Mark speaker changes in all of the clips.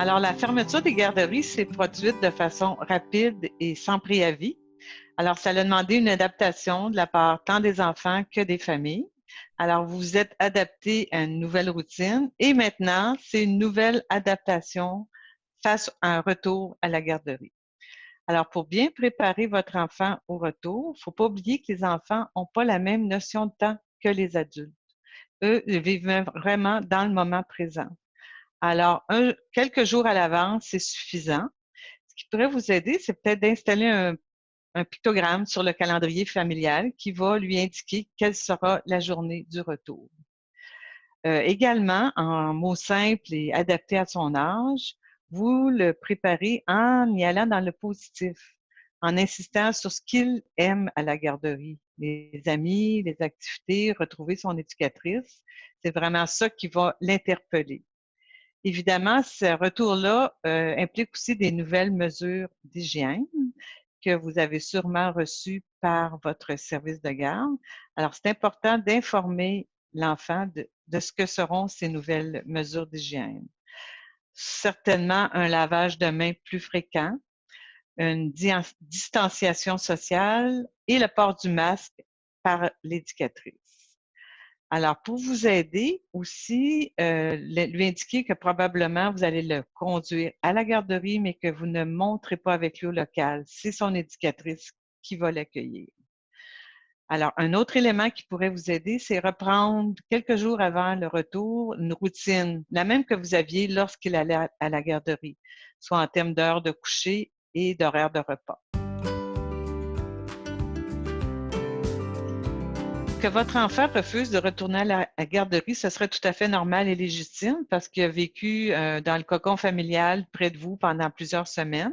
Speaker 1: Alors, la fermeture des garderies s'est produite de façon rapide et sans préavis. Alors, ça a demandé une adaptation de la part tant des enfants que des familles. Alors, vous vous êtes adapté à une nouvelle routine et maintenant, c'est une nouvelle adaptation face à un retour à la garderie. Alors, pour bien préparer votre enfant au retour, il ne faut pas oublier que les enfants n'ont pas la même notion de temps que les adultes. Eux, ils vivent vraiment dans le moment présent. Alors, quelques jours à l'avance, c'est suffisant. Ce qui pourrait vous aider, c'est peut-être d'installer un pictogramme sur le calendrier familial qui va lui indiquer quelle sera la journée du retour. Également, en mots simples et adaptés à son âge, vous le préparez en y allant dans le positif, en insistant sur ce qu'il aime à la garderie, les amis, les activités, retrouver son éducatrice. C'est vraiment ça qui va l'interpeller. Évidemment, ce retour-là implique aussi des nouvelles mesures d'hygiène que vous avez sûrement reçues par votre service de garde. Alors, c'est important d'informer l'enfant de ce que seront ces nouvelles mesures d'hygiène. Certainement, un lavage de mains plus fréquent, une distanciation sociale et le port du masque par l'éducatrice. Alors, pour vous aider aussi, lui indiquer que probablement vous allez le conduire à la garderie, mais que vous ne montrez pas avec lui au local. C'est son éducatrice qui va l'accueillir. Alors, un autre élément qui pourrait vous aider, c'est reprendre quelques jours avant le retour une routine, la même que vous aviez lorsqu'il allait à la garderie, soit en termes d'heures de coucher et d'horaires de repas. Que votre enfant refuse de retourner à la garderie, ce serait tout à fait normal et légitime parce qu'il a vécu dans le cocon familial près de vous pendant plusieurs semaines.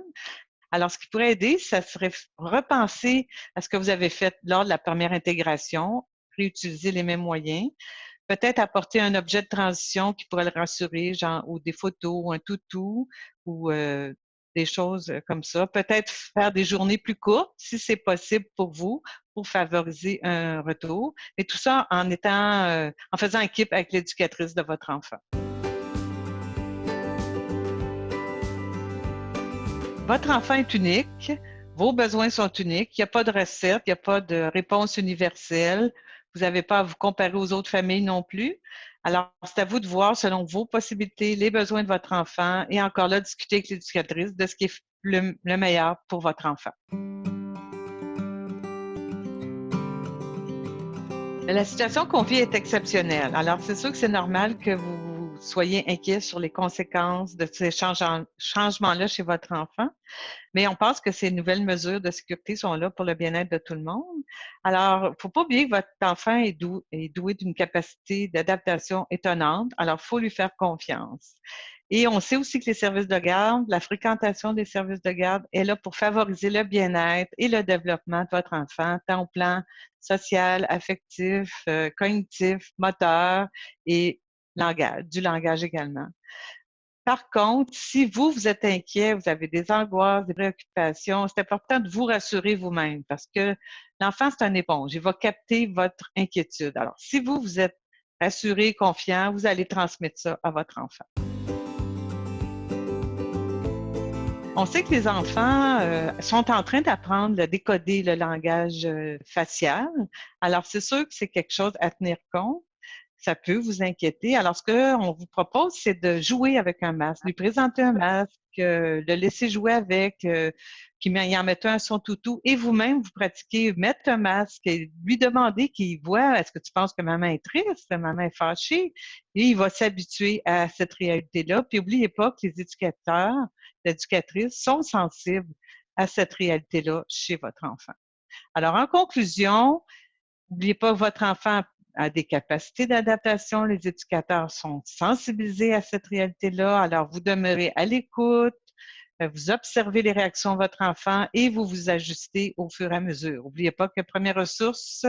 Speaker 1: Alors, ce qui pourrait aider, ça serait repenser à ce que vous avez fait lors de la première intégration, réutiliser les mêmes moyens, peut-être apporter un objet de transition qui pourrait le rassurer, genre ou des photos, ou un toutou, ou des choses comme ça. Peut-être faire des journées plus courtes, si c'est possible pour vous, pour favoriser un retour. Et tout ça en faisant équipe avec l'éducatrice de votre enfant. Votre enfant est unique, vos besoins sont uniques, il n'y a pas de recette, il n'y a pas de réponse universelle, vous n'avez pas à vous comparer aux autres familles non plus. Alors, c'est à vous de voir selon vos possibilités, les besoins de votre enfant et encore là, discuter avec l'éducatrice de ce qui est le meilleur pour votre enfant. La situation qu'on vit est exceptionnelle. Alors, c'est sûr que c'est normal que vous soyez inquiet sur les conséquences de ces changements-là chez votre enfant. Mais on pense que ces nouvelles mesures de sécurité sont là pour le bien-être de tout le monde. Alors, il ne faut pas oublier que votre enfant est doué d'une capacité d'adaptation étonnante. Alors, il faut lui faire confiance. Et on sait aussi que les services de garde, la fréquentation des services de garde est là pour favoriser le bien-être et le développement de votre enfant, tant au plan social, affectif, cognitif, moteur et du langage également. Par contre, si vous êtes inquiet, vous avez des angoisses, des préoccupations, c'est important de vous rassurer vous-même parce que l'enfant, c'est une éponge. Il va capter votre inquiétude. Alors, si vous êtes rassuré, confiant, vous allez transmettre ça à votre enfant. On sait que les enfants sont en train d'apprendre à décoder le langage facial. Alors, c'est sûr que c'est quelque chose à tenir compte. Ça peut vous inquiéter. Alors, ce qu'on vous propose, c'est de jouer avec un masque, lui présenter un masque, le laisser jouer avec, puis y en mettre un à son toutou, et vous-même, vous pratiquez mettre un masque et lui demander qu'il voit, est-ce que tu penses que maman est triste, maman est fâchée? Et il va s'habituer à cette réalité-là. Puis, n'oubliez pas que les éducateurs, les éducatrices sont sensibles à cette réalité-là chez votre enfant. Alors, en conclusion, n'oubliez pas que votre enfant a des capacités d'adaptation. Les éducateurs sont sensibilisés à cette réalité-là. Alors, vous demeurez à l'écoute, vous observez les réactions de votre enfant et vous vous ajustez au fur et à mesure. N'oubliez pas que Première Ressource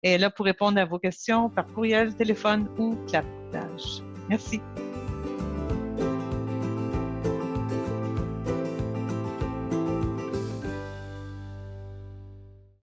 Speaker 1: est là pour répondre à vos questions par courriel, téléphone ou clapage. Merci.